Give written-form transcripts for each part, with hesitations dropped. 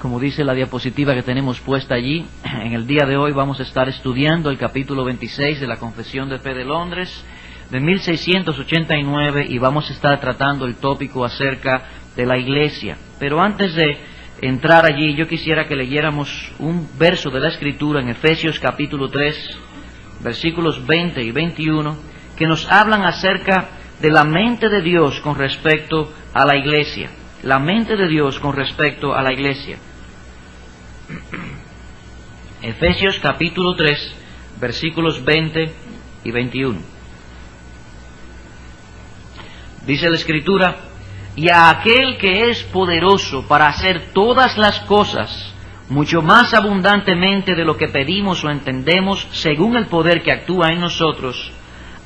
Como dice la diapositiva que tenemos puesta allí, en el día de hoy vamos a estar estudiando el capítulo 26 de la Confesión de Fe de Londres de 1689 y vamos a estar tratando el tópico acerca de la Iglesia. Pero antes de entrar allí, yo quisiera que leyéramos un verso de la Escritura en Efesios capítulo 3, versículos 20 y 21, que nos hablan acerca de la mente de Dios con respecto a la Iglesia. La mente de Dios con respecto a la Iglesia. Efesios capítulo 3, versículos 20 y 21. Dice la Escritura: y a aquel que es poderoso para hacer todas las cosas, mucho más abundantemente de lo que pedimos o entendemos, según el poder que actúa en nosotros,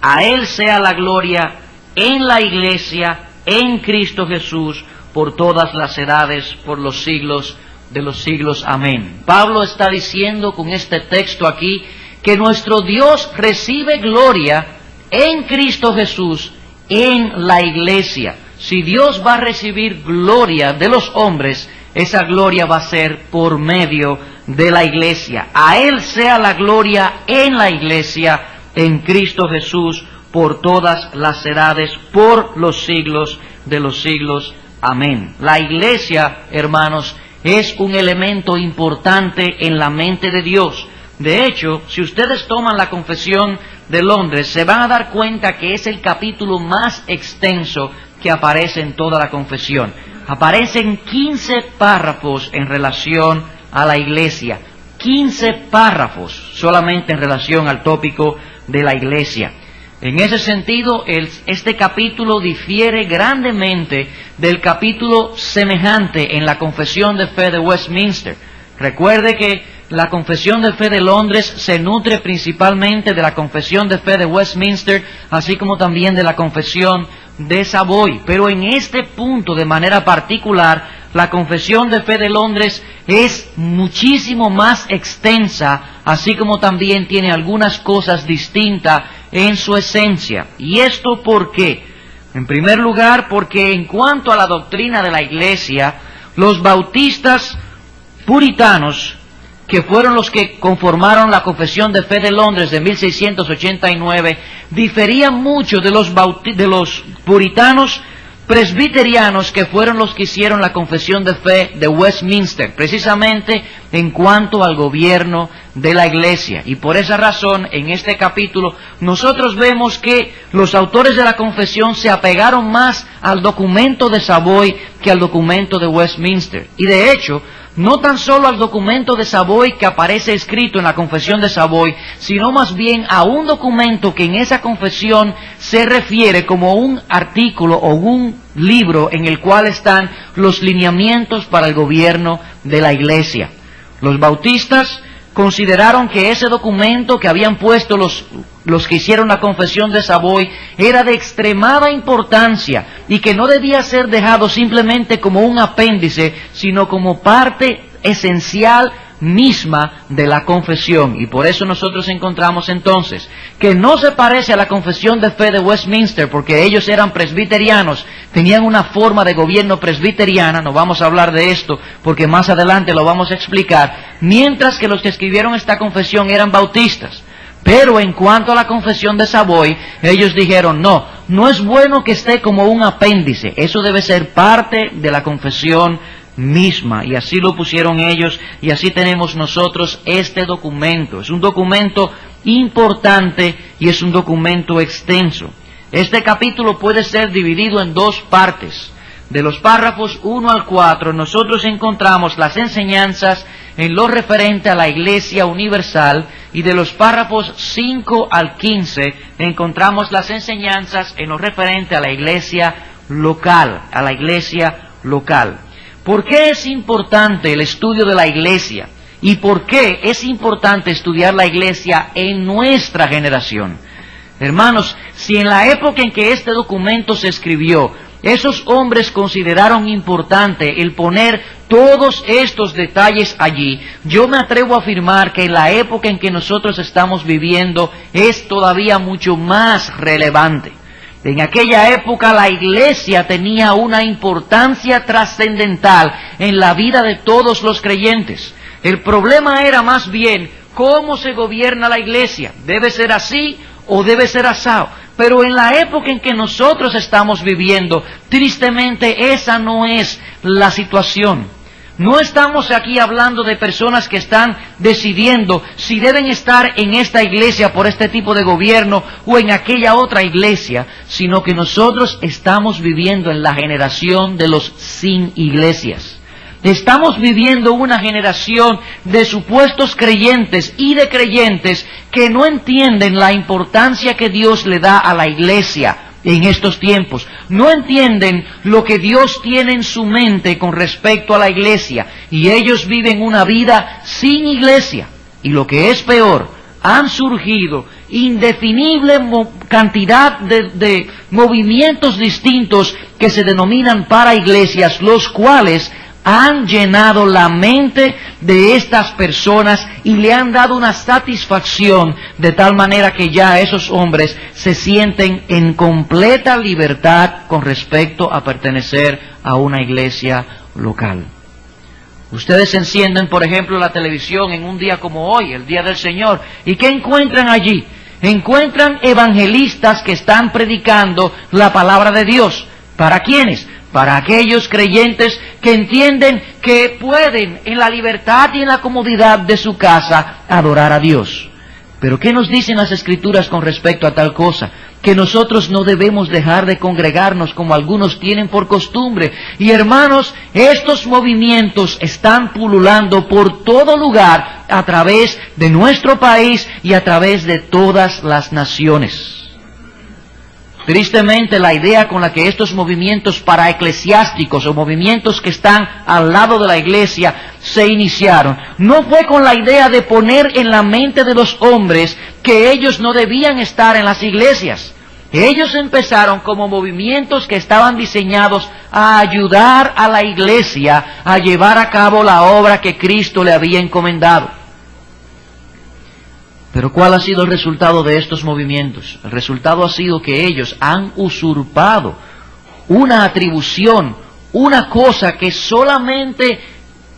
a Él sea la gloria en la Iglesia, en Cristo Jesús, por todas las edades, por los siglos de los siglos. Amén. Pablo está diciendo con este texto aquí que nuestro Dios recibe gloria en Cristo Jesús, en la Iglesia. Si Dios va a recibir gloria de los hombres, esa gloria va a ser por medio de la Iglesia. A Él sea la gloria en la Iglesia, en Cristo Jesús, por todas las edades, por los siglos de los siglos. Amén. La Iglesia, hermanos, es un elemento importante en la mente de Dios. De hecho, si ustedes toman la Confesión de Londres, se van a dar cuenta que es el capítulo más extenso que aparece en toda la Confesión. Aparecen 15 párrafos en relación a la Iglesia. 15 párrafos solamente en relación al tópico de la Iglesia. En ese sentido, este capítulo difiere grandemente del capítulo semejante en la Confesión de Fe de Westminster. Recuerde que la Confesión de Fe de Londres se nutre principalmente de la Confesión de Fe de Westminster, así como también de la Confesión de Savoy. Pero en este punto, de manera particular, la Confesión de Fe de Londres es muchísimo más extensa, así como también tiene algunas cosas distintas en su esencia. ¿Y esto por qué? En primer lugar, porque en cuanto a la doctrina de la Iglesia, los bautistas puritanos, que fueron los que conformaron la Confesión de Fe de Londres de 1689, diferían mucho de los puritanos presbiterianos, que fueron los que hicieron la Confesión de Fe de Westminster, precisamente en cuanto al gobierno de la Iglesia. Y por esa razón, en este capítulo, nosotros vemos que los autores de la Confesión se apegaron más al documento de Savoy que al documento de Westminster. Y de hecho, no tan solo al documento de Savoy que aparece escrito en la Confesión de Savoy, sino más bien a un documento que en esa confesión se refiere como un artículo o un libro en el cual están los lineamientos para el gobierno de la Iglesia. Los bautistas consideraron que ese documento que habían puesto los que hicieron la Confesión de Savoy era de extremada importancia y que no debía ser dejado simplemente como un apéndice, sino como parte esencial misma de la confesión. Y por eso nosotros encontramos entonces que no se parece a la Confesión de Fe de Westminster, porque ellos eran presbiterianos, tenían una forma de gobierno presbiteriana. No vamos a hablar de esto porque más adelante lo vamos a explicar, mientras que los que escribieron esta confesión eran bautistas. Pero en cuanto a la Confesión de Savoy, ellos dijeron, no es bueno que esté como un apéndice, eso debe ser parte de la confesión misma. Y así lo pusieron ellos, y así tenemos nosotros este documento. Es un documento importante y es un documento extenso. Este capítulo puede ser dividido en dos partes. De los párrafos 1 al 4, nosotros encontramos las enseñanzas en lo referente a la Iglesia universal, y de los párrafos 5 al 15 encontramos las enseñanzas en lo referente a la Iglesia local, ¿Por qué es importante el estudio de la Iglesia? ¿Y por qué es importante estudiar la Iglesia en nuestra generación? Hermanos, si en la época en que este documento se escribió, esos hombres consideraron importante el poner todos estos detalles allí, yo me atrevo a afirmar que en la época en que nosotros estamos viviendo es todavía mucho más relevante. En aquella época la iglesia tenía una importancia trascendental en la vida de todos los creyentes. El problema era más bien cómo se gobierna la iglesia. ¿Debe ser así o debe ser asado? Pero en la época en que nosotros estamos viviendo, tristemente esa no es la situación. No estamos aquí hablando de personas que están decidiendo si deben estar en esta iglesia por este tipo de gobierno o en aquella otra iglesia, sino que nosotros estamos viviendo en la generación de los sin iglesias. Estamos viviendo una generación de supuestos creyentes y de creyentes que no entienden la importancia que Dios le da a la iglesia en estos tiempos. No entienden lo que Dios tiene en su mente con respecto a la iglesia. Y ellos viven una vida sin iglesia. Y lo que es peor, han surgido indefinible cantidad de movimientos distintos que se denominan para iglesias, los cuales han llenado la mente de estas personas y le han dado una satisfacción de tal manera que ya esos hombres se sienten en completa libertad con respecto a pertenecer a una iglesia local. Ustedes encienden, por ejemplo, la televisión en un día como hoy, el Día del Señor, ¿y qué encuentran allí? Encuentran evangelistas que están predicando la palabra de Dios. ¿Para quiénes? Para aquellos creyentes que entienden que pueden en la libertad y en la comodidad de su casa adorar a Dios. Pero ¿qué nos dicen las Escrituras con respecto a tal cosa? Que nosotros no debemos dejar de congregarnos como algunos tienen por costumbre. Y hermanos, estos movimientos están pululando por todo lugar a través de nuestro país y a través de todas las naciones. Tristemente, la idea con la que estos movimientos paraeclesiásticos o movimientos que están al lado de la iglesia se iniciaron, no fue con la idea de poner en la mente de los hombres que ellos no debían estar en las iglesias. Ellos empezaron como movimientos que estaban diseñados a ayudar a la iglesia a llevar a cabo la obra que Cristo le había encomendado. Pero ¿cuál ha sido el resultado de estos movimientos? El resultado ha sido que ellos han usurpado una atribución, una cosa que solamente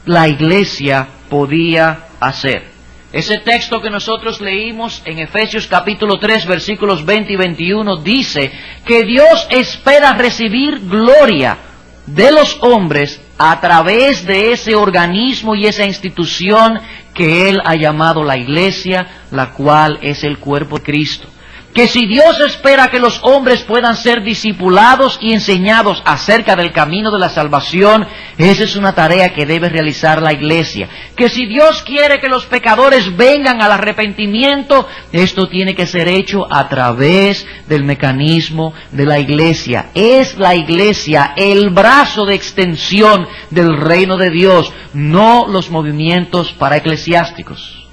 la iglesia podía hacer. Ese texto que nosotros leímos en Efesios capítulo 3, versículos 20 y 21, dice que Dios espera recibir gloria de los hombres a través de ese organismo y esa institución que Él ha llamado la iglesia, la cual es el cuerpo de Cristo. Que si Dios espera que los hombres puedan ser discipulados y enseñados acerca del camino de la salvación, esa es una tarea que debe realizar la iglesia. Que si Dios quiere que los pecadores vengan al arrepentimiento, esto tiene que ser hecho a través del mecanismo de la iglesia. Es la iglesia el brazo de extensión del reino de Dios, no los movimientos paraeclesiásticos.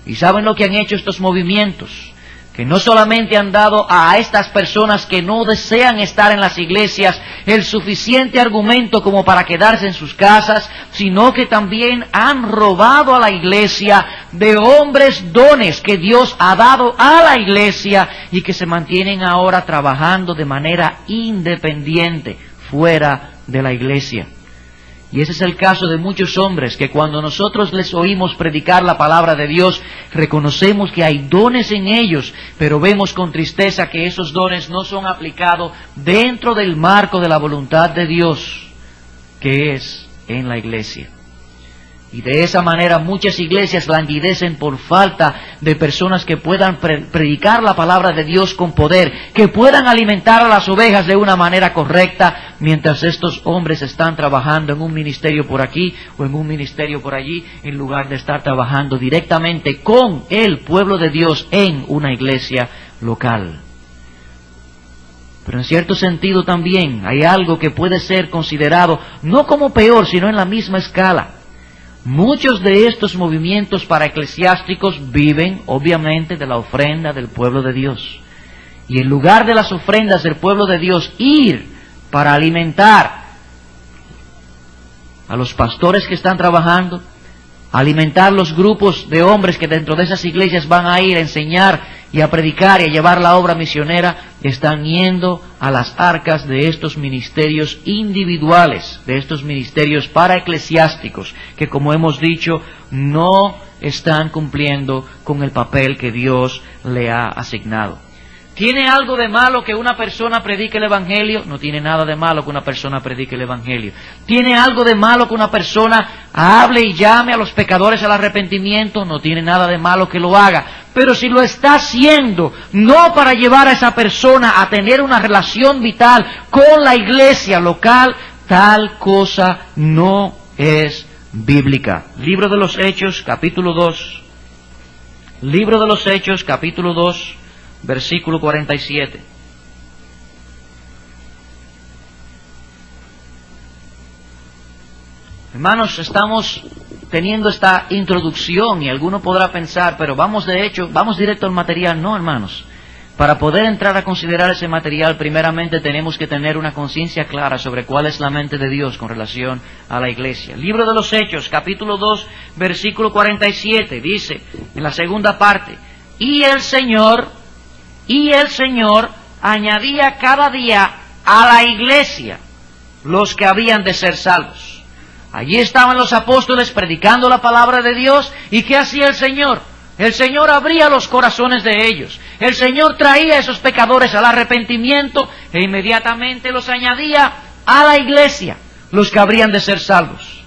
¿Y saben lo que han hecho estos movimientos? Que no solamente han dado a estas personas que no desean estar en las iglesias el suficiente argumento como para quedarse en sus casas, sino que también han robado a la iglesia de hombres dones que Dios ha dado a la iglesia y que se mantienen ahora trabajando de manera independiente fuera de la iglesia. Y ese es el caso de muchos hombres que cuando nosotros les oímos predicar la palabra de Dios, reconocemos que hay dones en ellos, pero vemos con tristeza que esos dones no son aplicados dentro del marco de la voluntad de Dios, que es en la iglesia. Y de esa manera muchas iglesias languidecen por falta de personas que puedan predicar la palabra de Dios con poder, que puedan alimentar a las ovejas de una manera correcta, mientras estos hombres están trabajando en un ministerio por aquí o en un ministerio por allí, en lugar de estar trabajando directamente con el pueblo de Dios en una iglesia local. Pero en cierto sentido también hay algo que puede ser considerado no como peor, sino en la misma escala. Muchos de estos movimientos paraeclesiásticos viven, obviamente, de la ofrenda del pueblo de Dios. Y en lugar de las ofrendas del pueblo de Dios, ir para alimentar a los pastores que están trabajando, alimentar los grupos de hombres que dentro de esas iglesias van a ir a enseñar y a predicar y a llevar la obra misionera, están yendo a las arcas de estos ministerios individuales, de estos ministerios paraeclesiásticos, que como hemos dicho, no están cumpliendo con el papel que Dios le ha asignado. ¿Tiene algo de malo que una persona predique el Evangelio? No tiene nada de malo que una persona predique el Evangelio. ¿Tiene algo de malo que una persona hable y llame a los pecadores al arrepentimiento? No tiene nada de malo que lo haga. Pero si lo está haciendo, no para llevar a esa persona a tener una relación vital con la iglesia local, tal cosa no es bíblica. Libro de los Hechos, capítulo 2. Libro de los Hechos, capítulo 2. Versículo 47. Hermanos, estamos teniendo esta introducción y alguno podrá pensar, pero vamos directo al material. No, hermanos. Para poder entrar a considerar ese material, primeramente tenemos que tener una conciencia clara sobre cuál es la mente de Dios con relación a la iglesia. Libro de los Hechos, capítulo 2, versículo 47, dice, en la segunda parte, y el Señor añadía cada día a la iglesia los que habían de ser salvos. Allí estaban los apóstoles predicando la palabra de Dios. ¿Y qué hacía el Señor? El Señor abría los corazones de ellos. El Señor traía a esos pecadores al arrepentimiento e inmediatamente los añadía a la iglesia los que habrían de ser salvos.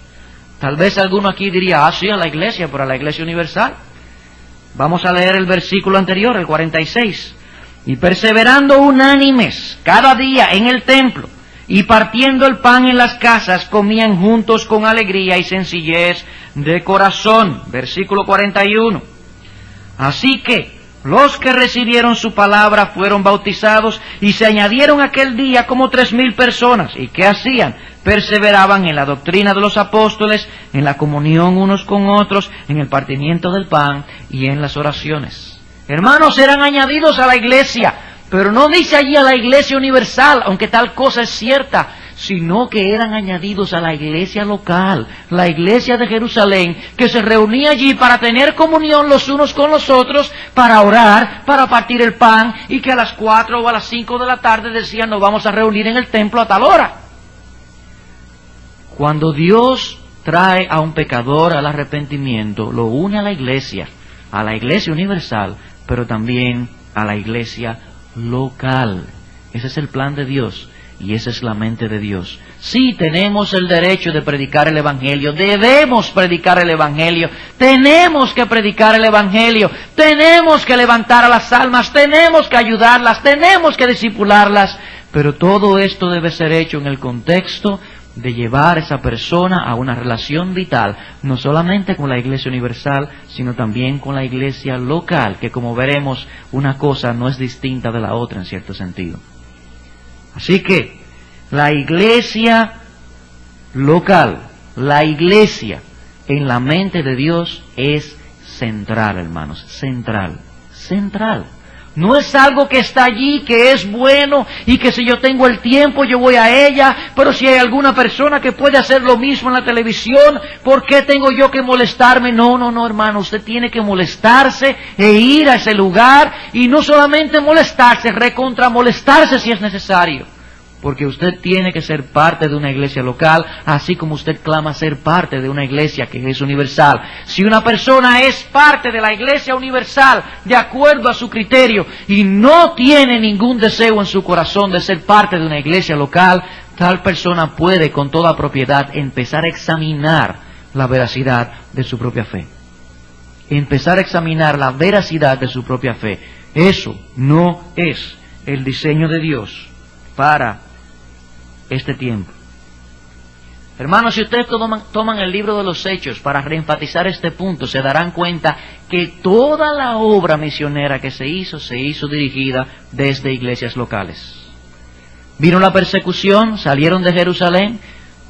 Tal vez alguno aquí diría, sí, a la iglesia, pero a la iglesia universal. Vamos a leer el versículo anterior, el 46. Y perseverando unánimes cada día en el templo, y partiendo el pan en las casas, comían juntos con alegría y sencillez de corazón. Versículo 41. Así que los que recibieron su palabra fueron bautizados, y se añadieron aquel día como 3,000 personas. ¿Y qué hacían? Perseveraban en la doctrina de los apóstoles, en la comunión unos con otros, en el partimiento del pan y en las oraciones. Hermanos, eran añadidos a la iglesia, pero no dice allí a la iglesia universal, aunque tal cosa es cierta, sino que eran añadidos a la iglesia local, la iglesia de Jerusalén, que se reunía allí para tener comunión los unos con los otros, para orar, para partir el pan, y que a las 4 o a las 5 de la tarde decían, nos vamos a reunir en el templo a tal hora. Cuando Dios trae a un pecador al arrepentimiento, lo une a la iglesia universal, pero también a la iglesia local. Ese es el plan de Dios y esa es la mente de Dios. Sí, tenemos el derecho de predicar el Evangelio, debemos predicar el Evangelio, tenemos que predicar el Evangelio, tenemos que levantar a las almas, tenemos que ayudarlas, tenemos que discipularlas, pero todo esto debe ser hecho en el contexto de llevar a esa persona a una relación vital, no solamente con la iglesia universal, sino también con la iglesia local, que como veremos, una cosa no es distinta de la otra en cierto sentido. Así que, la iglesia local, la iglesia en la mente de Dios es central, hermanos, central. No es algo que está allí, que es bueno, y que si yo tengo el tiempo yo voy a ella, pero si hay alguna persona que puede hacer lo mismo en la televisión, ¿por qué tengo yo que molestarme? No, hermano, usted tiene que molestarse e ir a ese lugar, y no solamente molestarse, molestarse si es necesario. Porque usted tiene que ser parte de una iglesia local, así como usted clama ser parte de una iglesia que es universal. Si una persona es parte de la iglesia universal, de acuerdo a su criterio, y no tiene ningún deseo en su corazón de ser parte de una iglesia local, tal persona puede con toda propiedad empezar a examinar la veracidad de su propia fe. Empezar a examinar la veracidad de su propia fe. Eso no es el diseño de Dios para este tiempo. Hermanos, si ustedes toman el libro de los Hechos para reenfatizar este punto, se darán cuenta que toda la obra misionera que se hizo dirigida desde iglesias locales. Vino la persecución, salieron de Jerusalén,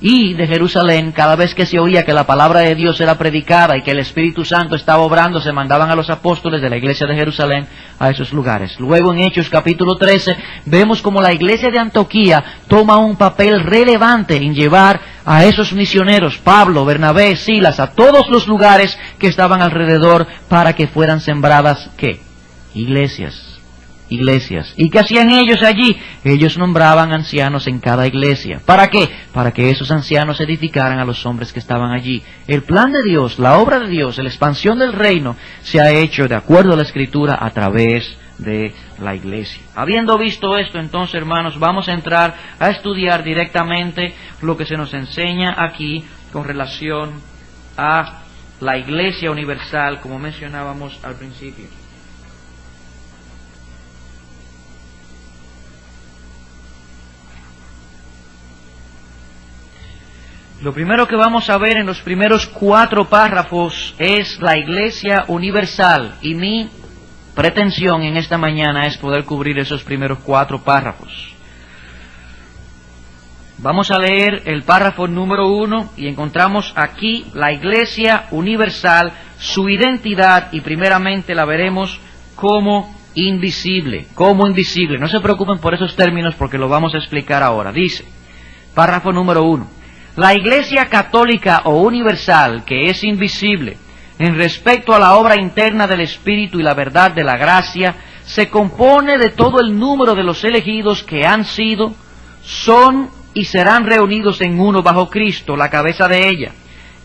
y de Jerusalén, cada vez que se oía que la palabra de Dios era predicada y que el Espíritu Santo estaba obrando, se mandaban a los apóstoles de la iglesia de Jerusalén a esos lugares. Luego en Hechos capítulo 13 vemos como la iglesia de Antioquía toma un papel relevante en llevar a esos misioneros, Pablo, Bernabé, Silas, a todos los lugares que estaban alrededor para que fueran sembradas, ¿qué? Iglesias. ¿Y qué hacían ellos allí? Ellos nombraban ancianos en cada iglesia. ¿Para qué? Para que esos ancianos edificaran a los hombres que estaban allí. El plan de Dios, la obra de Dios, la expansión del reino se ha hecho de acuerdo a la Escritura a través de la iglesia. Habiendo visto esto, entonces, hermanos, vamos a entrar a estudiar directamente lo que se nos enseña aquí con relación a la Iglesia Universal, como mencionábamos al principio. Lo primero que vamos a ver en los primeros 4 párrafos es la Iglesia Universal, y mi pretensión en esta mañana es poder cubrir esos primeros 4 párrafos. Vamos a leer el párrafo número 1 y encontramos aquí la Iglesia Universal, su identidad, y primeramente la veremos como invisible. Como invisible. No se preocupen por esos términos porque lo vamos a explicar ahora. Dice, párrafo número 1. La Iglesia Católica o Universal, que es invisible, en respecto a la obra interna del Espíritu y la verdad de la gracia, se compone de todo el número de los elegidos que han sido, son y serán reunidos en uno bajo Cristo, la cabeza de ella,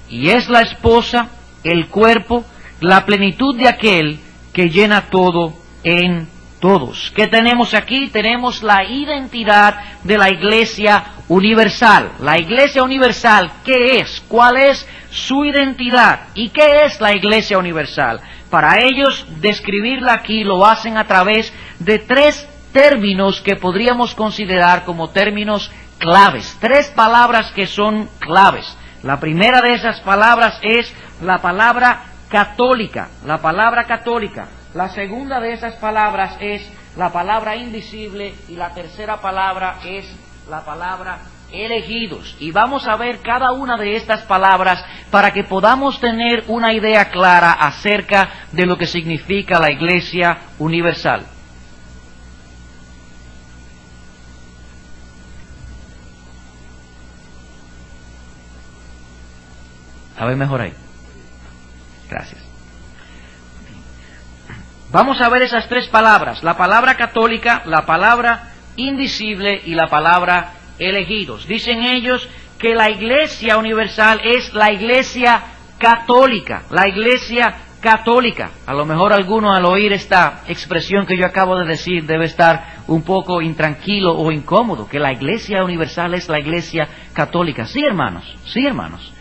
y es la esposa, el cuerpo, la plenitud de aquel que llena todo en todos. ¿Qué tenemos aquí? Tenemos la identidad de la Iglesia Universal. La Iglesia Universal, ¿qué es? ¿Cuál es su identidad? ¿Y qué es la Iglesia Universal? Para ellos, describirla aquí lo hacen a través de 3 términos que podríamos considerar como términos claves. 3 palabras que son claves. La primera de esas palabras es la palabra católica. La palabra católica. La segunda de esas palabras es la palabra invisible, y la tercera palabra es la palabra elegidos. Y vamos a ver cada una de estas palabras para que podamos tener una idea clara acerca de lo que significa la Iglesia Universal. A ver mejor ahí. Gracias. Vamos a ver esas 3 palabras, la palabra católica, la palabra invisible y la palabra elegidos. Dicen ellos que la Iglesia Universal es la Iglesia Católica, la Iglesia Católica. A lo mejor alguno al oír esta expresión que yo acabo de decir debe estar un poco intranquilo o incómodo, que la Iglesia Universal es la Iglesia Católica. Sí, hermanos, sí, hermanos.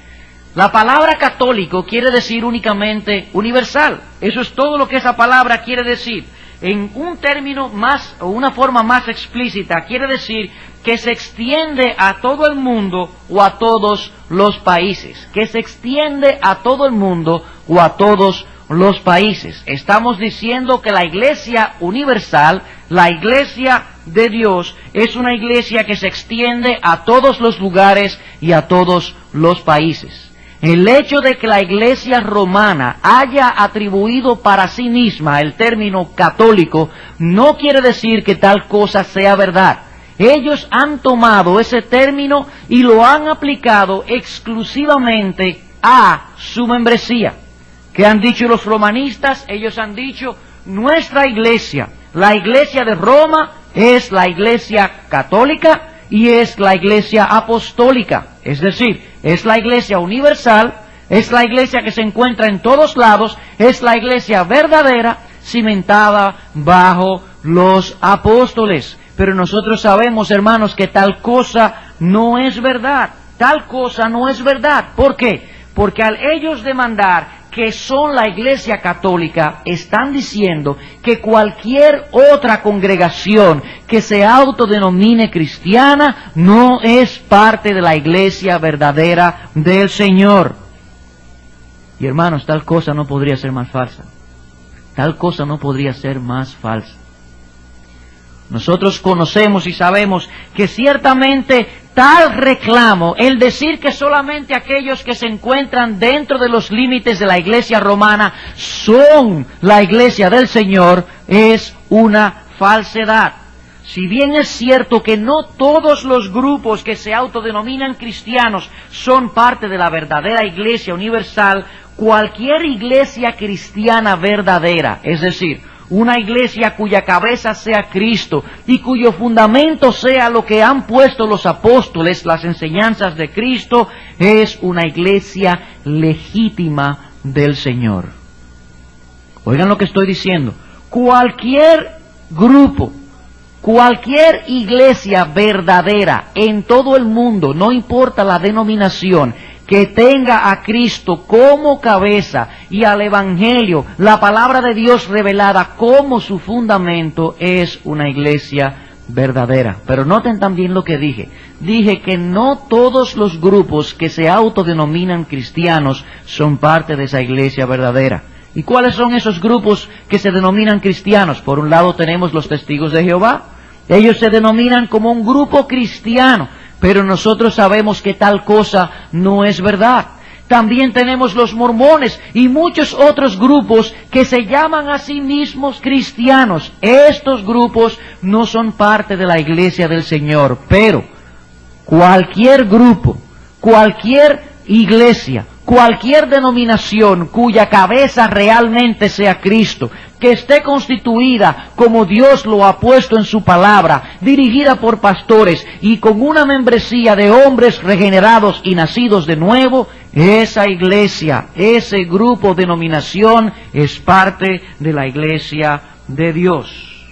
La palabra católico quiere decir únicamente universal. Eso es todo lo que esa palabra quiere decir. En un término más, o una forma más explícita, quiere decir que se extiende a todo el mundo o a todos los países. Que se extiende a todo el mundo o a todos los países. Estamos diciendo que la Iglesia Universal, la Iglesia de Dios, es una iglesia que se extiende a todos los lugares y a todos los países. El hecho de que la Iglesia romana haya atribuido para sí misma el término católico no quiere decir que tal cosa sea verdad. Ellos han tomado ese término y lo han aplicado exclusivamente a su membresía. ¿Qué han dicho los romanistas? Ellos han dicho, nuestra iglesia, la Iglesia de Roma, es la Iglesia católica y es la Iglesia apostólica. Es decir, es la Iglesia universal, es la Iglesia que se encuentra en todos lados, es la Iglesia verdadera, cimentada bajo los apóstoles. Pero nosotros sabemos, hermanos, que tal cosa no es verdad. Tal cosa no es verdad. ¿Por qué? Porque al ellos demandar que son la Iglesia Católica, están diciendo que cualquier otra congregación que se autodenomine cristiana no es parte de la Iglesia verdadera del Señor. Y hermanos, tal cosa no podría ser más falsa. Tal cosa no podría ser más falsa. Nosotros conocemos y sabemos que ciertamente tal reclamo, el decir que solamente aquellos que se encuentran dentro de los límites de la Iglesia romana son la Iglesia del Señor, es una falsedad. Si bien es cierto que no todos los grupos que se autodenominan cristianos son parte de la verdadera Iglesia Universal, cualquier iglesia cristiana verdadera, es decir, una iglesia cuya cabeza sea Cristo y cuyo fundamento sea lo que han puesto los apóstoles, las enseñanzas de Cristo, es una iglesia legítima del Señor. Oigan lo que estoy diciendo. Cualquier grupo, cualquier iglesia verdadera en todo el mundo, no importa la denominación, que tenga a Cristo como cabeza y al Evangelio, la palabra de Dios revelada como su fundamento, es una iglesia verdadera. Pero noten también lo que dije. Dije que no todos los grupos que se autodenominan cristianos son parte de esa iglesia verdadera. ¿Y cuáles son esos grupos que se denominan cristianos? Por un lado tenemos los testigos de Jehová. Ellos se denominan como un grupo cristiano, pero nosotros sabemos que tal cosa no es verdad. También tenemos los mormones y muchos otros grupos que se llaman a sí mismos cristianos. Estos grupos no son parte de la iglesia del Señor, pero cualquier grupo, cualquier iglesia, cualquier denominación cuya cabeza realmente sea Cristo, que esté constituida como Dios lo ha puesto en su palabra, dirigida por pastores y con una membresía de hombres regenerados y nacidos de nuevo, esa iglesia, ese grupo, denominación, es parte de la iglesia de Dios.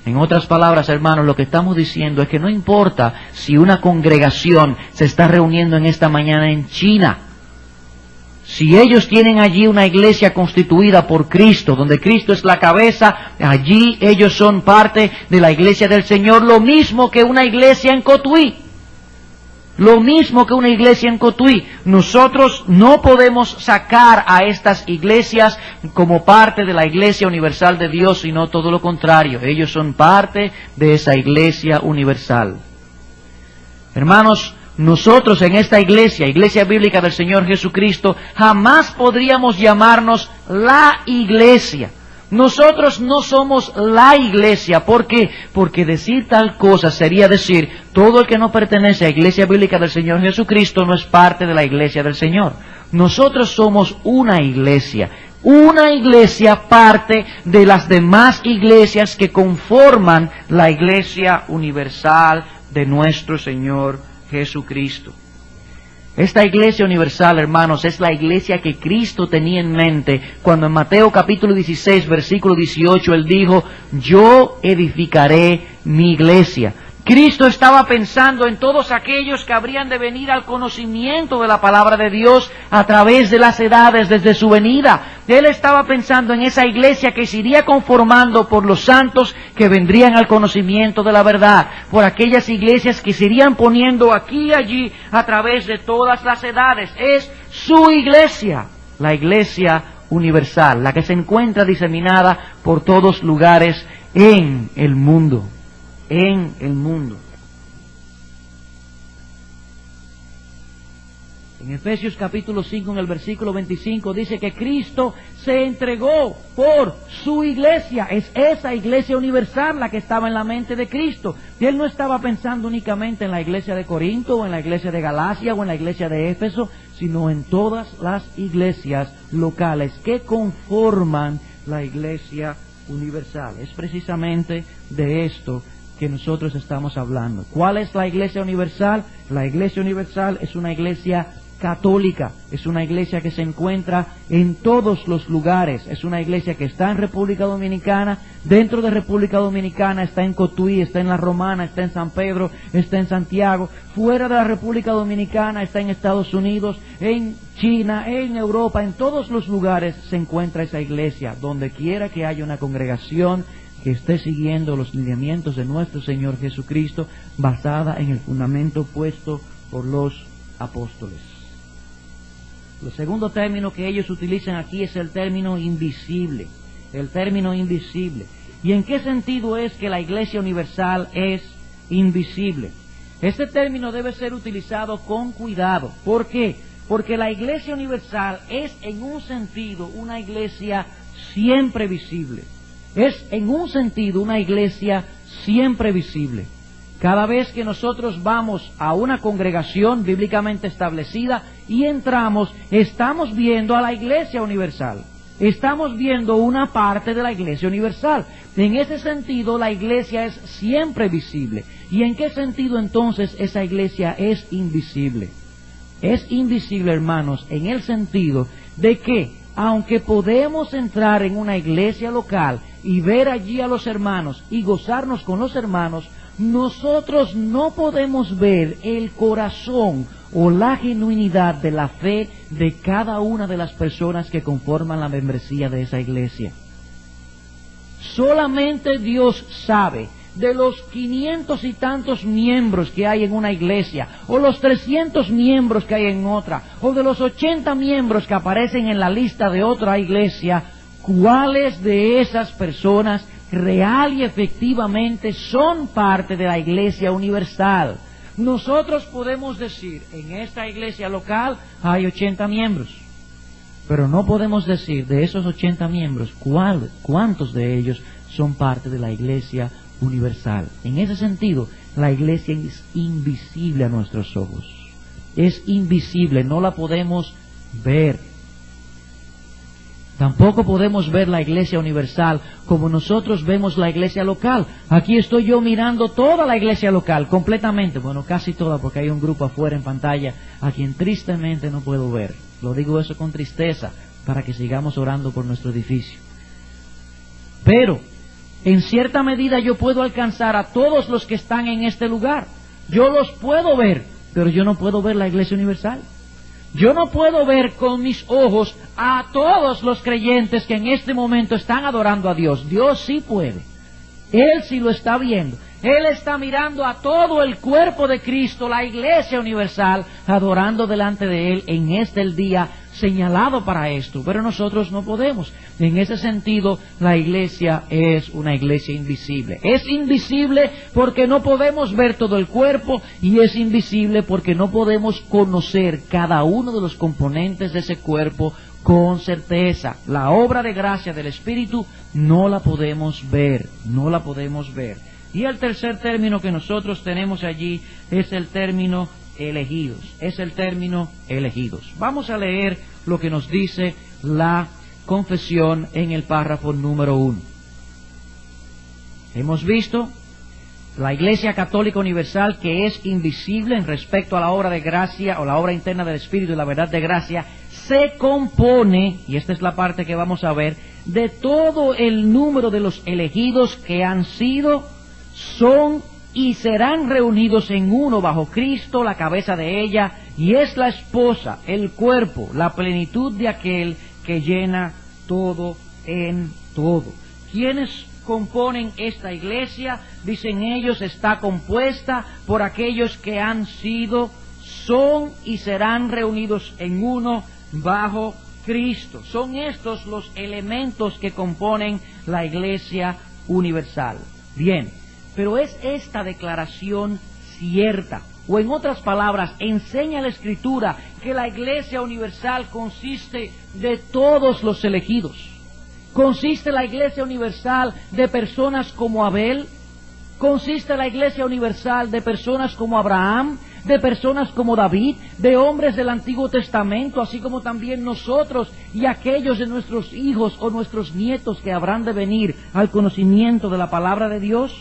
En otras palabras, hermanos, lo que estamos diciendo es que no importa si una congregación se está reuniendo en esta mañana en China. Si ellos tienen allí una iglesia constituida por Cristo, donde Cristo es la cabeza, allí ellos son parte de la iglesia del Señor, lo mismo que una iglesia en Cotuí. Lo mismo que una iglesia en Cotuí. Nosotros no podemos sacar a estas iglesias como parte de la iglesia universal de Dios, sino todo lo contrario. Ellos son parte de esa iglesia universal. Hermanos, nosotros en esta iglesia, Iglesia Bíblica del Señor Jesucristo, jamás podríamos llamarnos la iglesia. Nosotros no somos la iglesia. ¿Por qué? Porque decir tal cosa sería decir, todo el que no pertenece a Iglesia Bíblica del Señor Jesucristo no es parte de la iglesia del Señor. Nosotros somos una iglesia parte de las demás iglesias que conforman la iglesia universal de nuestro Señor Jesucristo. Esta iglesia universal, hermanos, es la iglesia que Cristo tenía en mente cuando en Mateo capítulo 16, versículo 18, Él dijo, yo edificaré mi iglesia. Cristo estaba pensando en todos aquellos que habrían de venir al conocimiento de la palabra de Dios a través de las edades desde su venida. Él estaba pensando en esa iglesia que se iría conformando por los santos que vendrían al conocimiento de la verdad, por aquellas iglesias que se irían poniendo aquí y allí a través de todas las edades. Es su iglesia, la iglesia universal, la que se encuentra diseminada por todos lugares en el mundo. En el mundo. En Efesios capítulo 5, en el versículo 25, dice que Cristo se entregó por su iglesia. Es esa iglesia universal la que estaba en la mente de Cristo. Y Él no estaba pensando únicamente en la iglesia de Corinto, o en la iglesia de Galacia, o en la iglesia de Éfeso, sino en todas las iglesias locales que conforman la iglesia universal. Es precisamente de esto que nosotros estamos hablando. ¿Cuál es la iglesia universal? La iglesia universal es una iglesia católica, es una iglesia que se encuentra en todos los lugares, es una iglesia que está en República Dominicana, dentro de República Dominicana está en Cotuí, está en La Romana, está en San Pedro, está en Santiago, fuera de la República Dominicana está en Estados Unidos, en China, en Europa, en todos los lugares se encuentra esa iglesia, donde quiera que haya una congregación que esté siguiendo los lineamientos de nuestro Señor Jesucristo, basada en el fundamento puesto por los apóstoles. El segundo término que ellos utilizan aquí es el término invisible. El término invisible. ¿Y en qué sentido es que la iglesia universal es invisible? Este término debe ser utilizado con cuidado. ¿Por qué? Porque la iglesia universal es en un sentido una iglesia siempre visible. Es en un sentido una iglesia siempre visible. Cada vez que nosotros vamos a una congregación bíblicamente establecida y entramos, estamos viendo a la iglesia universal. Estamos viendo una parte de la iglesia universal. En ese sentido, la iglesia es siempre visible. ¿Y en qué sentido entonces esa iglesia es invisible? Es invisible, hermanos, en el sentido de que, aunque podemos entrar en una iglesia local y ver allí a los hermanos y gozarnos con los hermanos, nosotros no podemos ver el corazón o la genuinidad de la fe de cada una de las personas que conforman la membresía de esa iglesia. Solamente Dios sabe de los 500 y tantos miembros que hay en una iglesia, o los 300 miembros que hay en otra, o de los 80 miembros que aparecen en la lista de otra iglesia, cuáles de esas personas real y efectivamente son parte de la iglesia universal. Nosotros podemos decir, en esta iglesia local hay 80 miembros, pero no podemos decir de esos 80 miembros cuántos de ellos son parte de la iglesia universal. En ese sentido, la iglesia es invisible a nuestros ojos. Es invisible, no la podemos ver. Tampoco podemos ver la iglesia universal como nosotros vemos la iglesia local. Aquí estoy yo mirando toda la iglesia local, completamente. Bueno, casi toda, porque hay un grupo afuera en pantalla a quien tristemente no puedo ver. Lo digo eso con tristeza, para que sigamos orando por nuestro edificio. Pero, en cierta medida yo puedo alcanzar a todos los que están en este lugar. Yo los puedo ver, pero yo no puedo ver la iglesia universal. Yo no puedo ver con mis ojos a todos los creyentes que en este momento están adorando a Dios. Dios sí puede. Él sí lo está viendo. Él está mirando a todo el cuerpo de Cristo, la iglesia universal, adorando delante de Él en el día señalado para esto. Pero nosotros no podemos. En ese sentido, la iglesia es una iglesia invisible. Es invisible porque no podemos ver todo el cuerpo, y es invisible porque no podemos conocer cada uno de los componentes de ese cuerpo con certeza. La obra de gracia del Espíritu no la podemos ver, no la podemos ver. Y el tercer término que nosotros tenemos allí es el término elegidos. Es el término elegidos. Vamos a leer lo que nos dice la confesión en el párrafo número 1. Hemos visto la Iglesia Católica Universal, que es invisible en respecto a la obra de gracia o la obra interna del Espíritu y la verdad de gracia, se compone, y esta es la parte que vamos a ver, de todo el número de los elegidos que han sido, son y serán reunidos en uno bajo Cristo, la cabeza de ella, y es la esposa, el cuerpo, la plenitud de aquel que llena todo en todo. ¿Quiénes componen esta iglesia? Dicen ellos, está compuesta por aquellos que han sido, son y serán reunidos en uno bajo Cristo. Son estos los elementos que componen la iglesia universal. Bien, pero ¿es esta declaración cierta? O en otras palabras, ¿enseña la Escritura que la iglesia universal consiste de todos los elegidos? ¿Consiste la iglesia universal de personas como Abel? ¿Consiste la iglesia universal de personas como Abraham, de personas como David, de hombres del Antiguo Testamento, así como también nosotros y aquellos de nuestros hijos o nuestros nietos que habrán de venir al conocimiento de la palabra de Dios?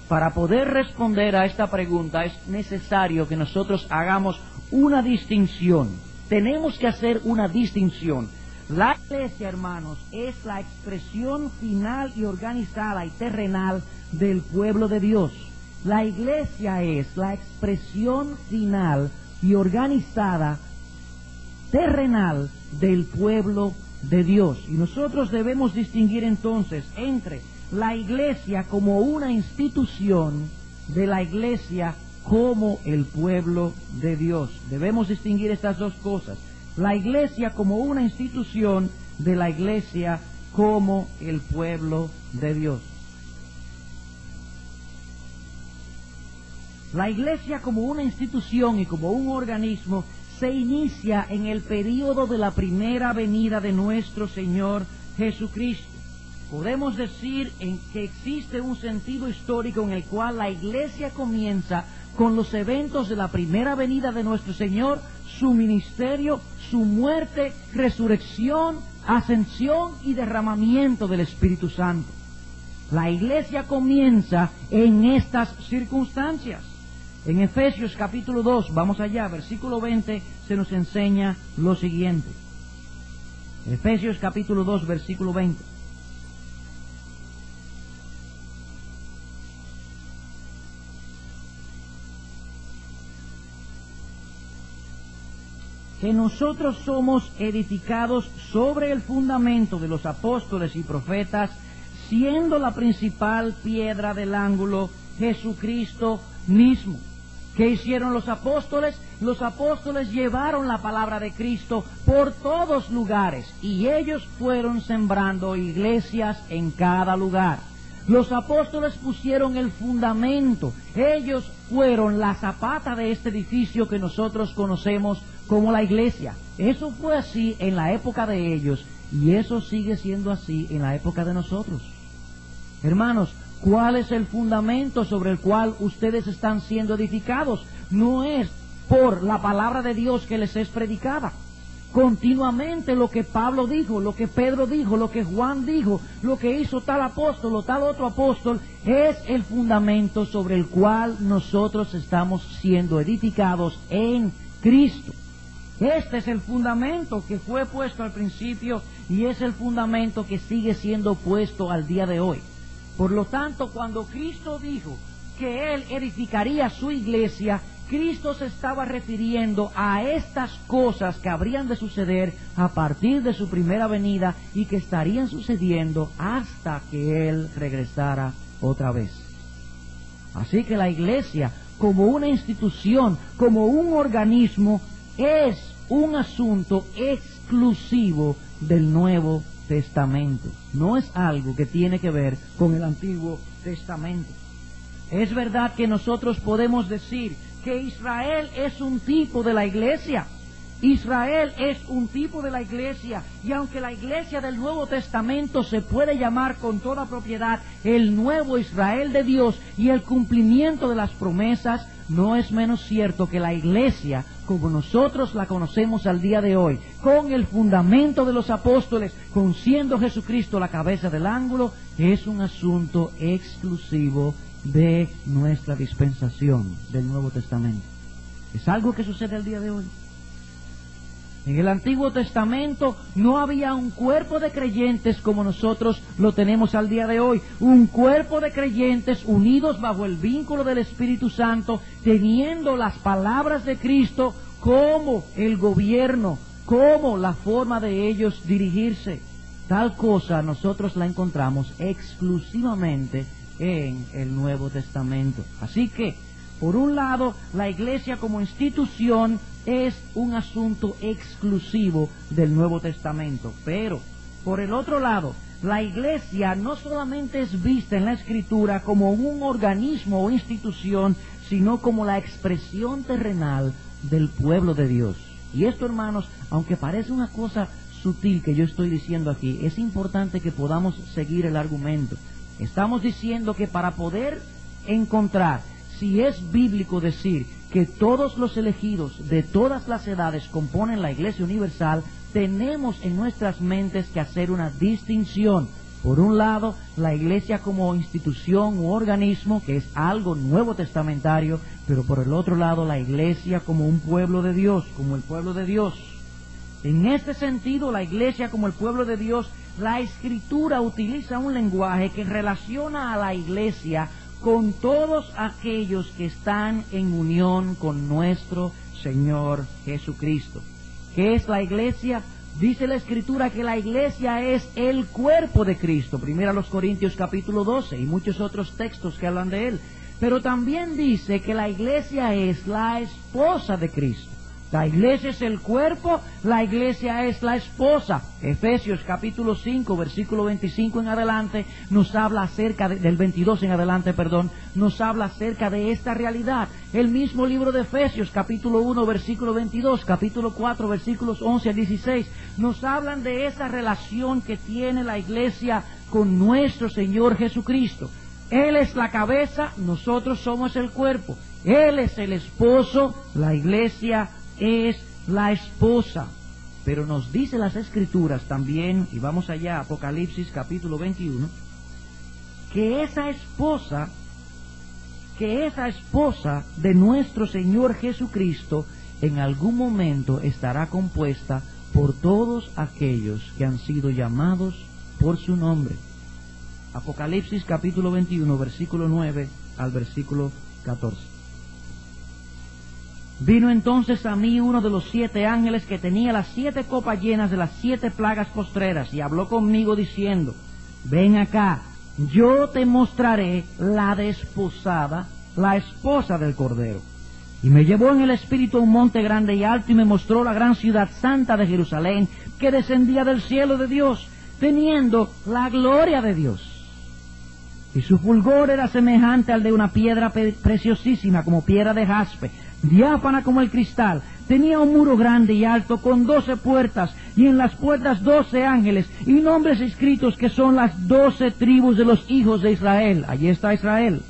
Para poder responder a esta pregunta es necesario que nosotros hagamos una distinción. Tenemos que hacer una distinción. La iglesia, hermanos, es la expresión final y organizada y terrenal del pueblo de Dios. La iglesia es la expresión final y organizada terrenal del pueblo de Dios. Y nosotros debemos distinguir entonces entre la iglesia como una institución de la iglesia como el pueblo de Dios. Debemos distinguir estas dos cosas. La iglesia como una institución de la iglesia como el pueblo de Dios. La iglesia como una institución y como un organismo se inicia en el período de la primera venida de nuestro Señor Jesucristo. Podemos decir que existe un sentido histórico en el cual la iglesia comienza con los eventos de la primera venida de nuestro Señor, su ministerio, su muerte, resurrección, ascensión y derramamiento del Espíritu Santo. La iglesia comienza en estas circunstancias. En Efesios capítulo 2, vamos allá, versículo 20, se nos enseña lo siguiente. Efesios capítulo 2, versículo 20. Que nosotros somos edificados sobre el fundamento de los apóstoles y profetas, siendo la principal piedra del ángulo Jesucristo mismo. ¿Qué hicieron los apóstoles? Los apóstoles llevaron la palabra de Cristo por todos lugares y ellos fueron sembrando iglesias en cada lugar. Los apóstoles pusieron el fundamento, ellos fueron la zapata de este edificio que nosotros conocemos como la iglesia. Eso fue así en la época de ellos y eso sigue siendo así en la época de nosotros. Hermanos, ¿cuál es el fundamento sobre el cual ustedes están siendo edificados? No es por la palabra de Dios que les es predicada. Continuamente lo que Pablo dijo, lo que Pedro dijo, lo que Juan dijo, lo que hizo tal apóstol o tal otro apóstol, es el fundamento sobre el cual nosotros estamos siendo edificados en Cristo. Este es el fundamento que fue puesto al principio y es el fundamento que sigue siendo puesto al día de hoy. Por lo tanto, cuando Cristo dijo que Él edificaría su iglesia, Cristo se estaba refiriendo a estas cosas que habrían de suceder a partir de su primera venida y que estarían sucediendo hasta que Él regresara otra vez. Así que la iglesia, como una institución, como un organismo, es un asunto exclusivo del Nuevo Testamento. No es algo que tiene que ver con el Antiguo Testamento. Es verdad que nosotros podemos decir que Israel es un tipo de la iglesia. Israel es un tipo de la iglesia, y aunque la iglesia del Nuevo Testamento se puede llamar con toda propiedad el nuevo Israel de Dios y el cumplimiento de las promesas, no es menos cierto que la iglesia, como nosotros la conocemos al día de hoy, con el fundamento de los apóstoles, con siendo Jesucristo la cabeza del ángulo, es un asunto exclusivo de nuestra dispensación del Nuevo Testamento. Es algo que sucede al día de hoy. En el Antiguo Testamento no había un cuerpo de creyentes como nosotros lo tenemos al día de hoy. Un cuerpo de creyentes unidos bajo el vínculo del Espíritu Santo, teniendo las palabras de Cristo como el gobierno, como la forma de ellos dirigirse. Tal cosa nosotros la encontramos exclusivamente en el Nuevo Testamento. Así que, por un lado, la iglesia como institución es un asunto exclusivo del Nuevo Testamento. Pero, por el otro lado, la iglesia no solamente es vista en la Escritura como un organismo o institución, sino como la expresión terrenal del pueblo de Dios. Y esto, hermanos, aunque parece una cosa sutil que yo estoy diciendo aquí, es importante que podamos seguir el argumento. Estamos diciendo que para poder encontrar si es bíblico decir que todos los elegidos de todas las edades componen la Iglesia Universal, tenemos en nuestras mentes que hacer una distinción. Por un lado, la Iglesia como institución u organismo, que es algo nuevo testamentario, pero por el otro lado, la Iglesia como un pueblo de Dios, como el pueblo de Dios. En este sentido, la Iglesia como el pueblo de Dios, la Escritura utiliza un lenguaje que relaciona a la Iglesia con todos aquellos que están en unión con nuestro Señor Jesucristo. ¿Qué es la iglesia? Dice la Escritura que la iglesia es el cuerpo de Cristo. Primero a los Corintios capítulo 12 y muchos otros textos que hablan de él. Pero también dice que la iglesia es la esposa de Cristo. La iglesia es el cuerpo, la iglesia es la esposa. Efesios capítulo 5, versículo 25 en adelante, nos habla acerca del 22 en adelante, nos habla acerca de esta realidad. El mismo libro de Efesios, capítulo 1, versículo 22, capítulo 4, versículos 11 al 16, nos hablan de esa relación que tiene la iglesia con nuestro Señor Jesucristo. Él es la cabeza, nosotros somos el cuerpo. Él es el esposo, la iglesia es la esposa. Pero nos dice las Escrituras también, y vamos allá, Apocalipsis capítulo 21, que esa esposa de nuestro Señor Jesucristo en algún momento estará compuesta por todos aquellos que han sido llamados por su nombre. Apocalipsis capítulo 21, versículo 9 al versículo 14. Vino entonces a mí uno de los 7 ángeles que tenía las 7 copas llenas de las 7 plagas postreras, y habló conmigo diciendo: ven acá, yo te mostraré la desposada, la esposa del Cordero. Y me llevó en el espíritu a un monte grande y alto, y me mostró la gran ciudad santa de Jerusalén, que descendía del cielo de Dios, teniendo la gloria de Dios. Y su fulgor era semejante al de una piedra preciosísima, como piedra de jaspe, diáfana como el cristal. Tenía un muro grande y alto, con 12 puertas, y en las puertas 12 ángeles, y nombres escritos que son las 12 tribus de los hijos de Israel. Allí está Israel.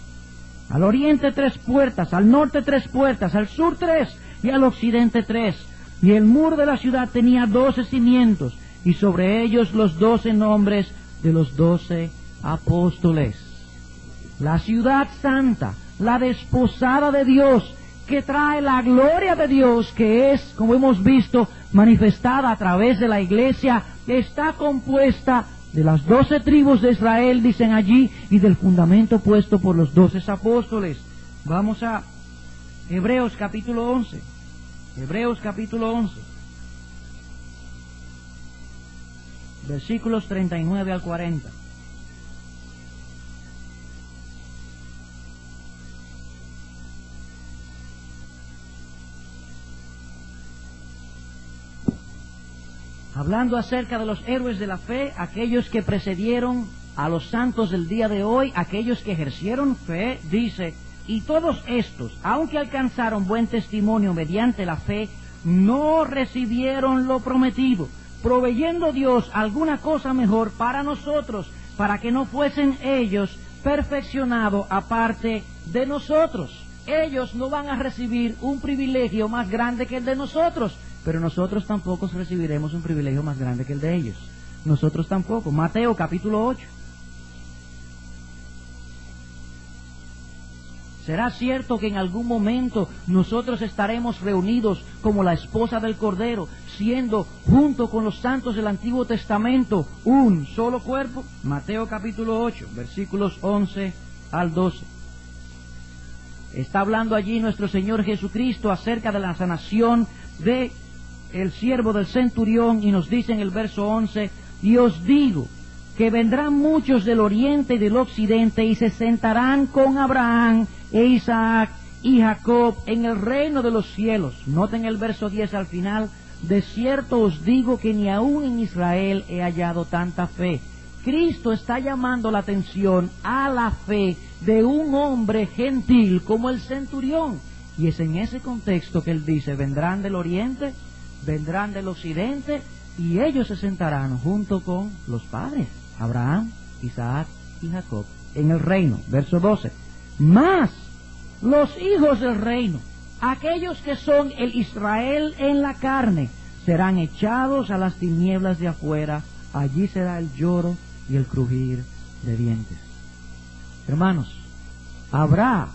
Al oriente 3 puertas, al norte 3 puertas, al sur 3, y al occidente 3. Y el muro de la ciudad tenía 12 cimientos, y sobre ellos los 12 nombres de los 12 apóstoles. La ciudad santa, la desposada de Dios, que trae la gloria de Dios, que es, como hemos visto, manifestada a través de la iglesia, está compuesta de las 12 tribus de Israel, dicen allí, y del fundamento puesto por los 12 apóstoles. Vamos a Hebreos capítulo 11. Hebreos capítulo 11. Versículos 39 al 40. Hablando acerca de los héroes de la fe, aquellos que precedieron a los santos del día de hoy, aquellos que ejercieron fe, dice: y todos estos, aunque alcanzaron buen testimonio mediante la fe, no recibieron lo prometido, proveyendo Dios alguna cosa mejor para nosotros, para que no fuesen ellos perfeccionados aparte de nosotros. Ellos no van a recibir un privilegio más grande que el de nosotros, pero nosotros tampoco recibiremos un privilegio más grande que el de ellos. Nosotros tampoco. Mateo capítulo 8. ¿Será cierto que en algún momento nosotros estaremos reunidos como la esposa del Cordero, siendo junto con los santos del Antiguo Testamento un solo cuerpo? Mateo capítulo 8, versículos 11 al 12. Está hablando allí nuestro Señor Jesucristo acerca de la sanación de el siervo del centurión, y nos dice en el verso 11: y os digo que vendrán muchos del oriente y del occidente, y se sentarán con Abraham e Isaac y Jacob en el reino de los cielos. Noten el verso 10 al final: de cierto os digo que ni aun en Israel he hallado tanta fe. Cristo está llamando la atención a la fe de un hombre gentil como el centurión, y es en ese contexto que él dice: vendrán del oriente, vendrán del occidente, y ellos se sentarán junto con los padres, Abraham, Isaac y Jacob, en el reino. Verso 12: mas los hijos del reino, aquellos que son el Israel en la carne, serán echados a las tinieblas de afuera. Allí será el lloro y el crujir de dientes. Hermanos, habrá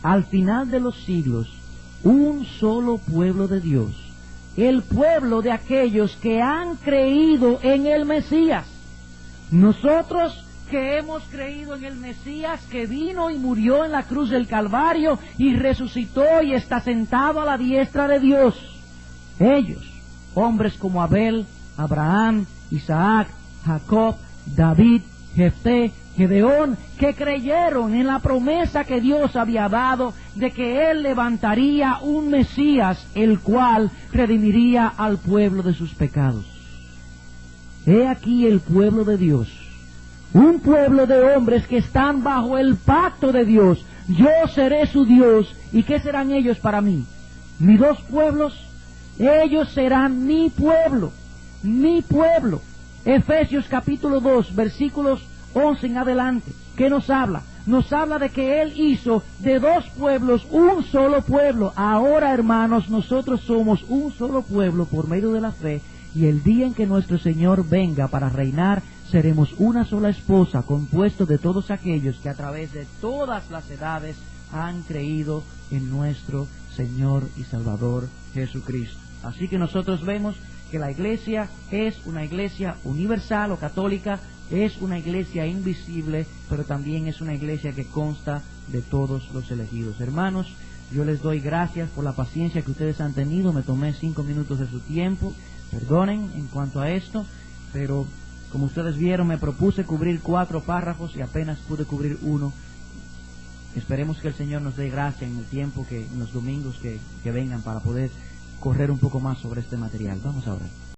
al final de los siglos un solo pueblo de Dios, el pueblo de aquellos que han creído en el Mesías. Nosotros que hemos creído en el Mesías, que vino y murió en la cruz del Calvario y resucitó y está sentado a la diestra de Dios. Ellos, hombres como Abel, Abraham, Isaac, Jacob, David, Jefté, Gedeón, que creyeron en la promesa que Dios había dado de que Él levantaría un Mesías, el cual redimiría al pueblo de sus pecados. He aquí el pueblo de Dios, un pueblo de hombres que están bajo el pacto de Dios. Yo seré su Dios, ¿y qué serán ellos para mí? ¿Mis dos pueblos? Ellos serán mi pueblo, mi pueblo. Efesios capítulo 2, versículos 11 en adelante, ¿qué nos habla? Nos habla de que Él hizo de dos pueblos un solo pueblo. Ahora, hermanos, nosotros somos un solo pueblo por medio de la fe, y el día en que nuestro Señor venga para reinar, seremos una sola esposa, compuesto de todos aquellos que a través de todas las edades han creído en nuestro Señor y Salvador Jesucristo. Así que nosotros vemos que la iglesia es una iglesia universal o católica, es una iglesia invisible, pero también es una iglesia que consta de todos los elegidos. Hermanos, yo les doy gracias por la paciencia que ustedes han tenido. Me tomé 5 minutos de su tiempo, perdonen en cuanto a esto, pero como ustedes vieron, me propuse cubrir 4 párrafos y apenas pude cubrir 1. Esperemos que el Señor nos dé gracia en el tiempo, en los domingos que vengan, para poder correr un poco más sobre este material. Vamos a orar.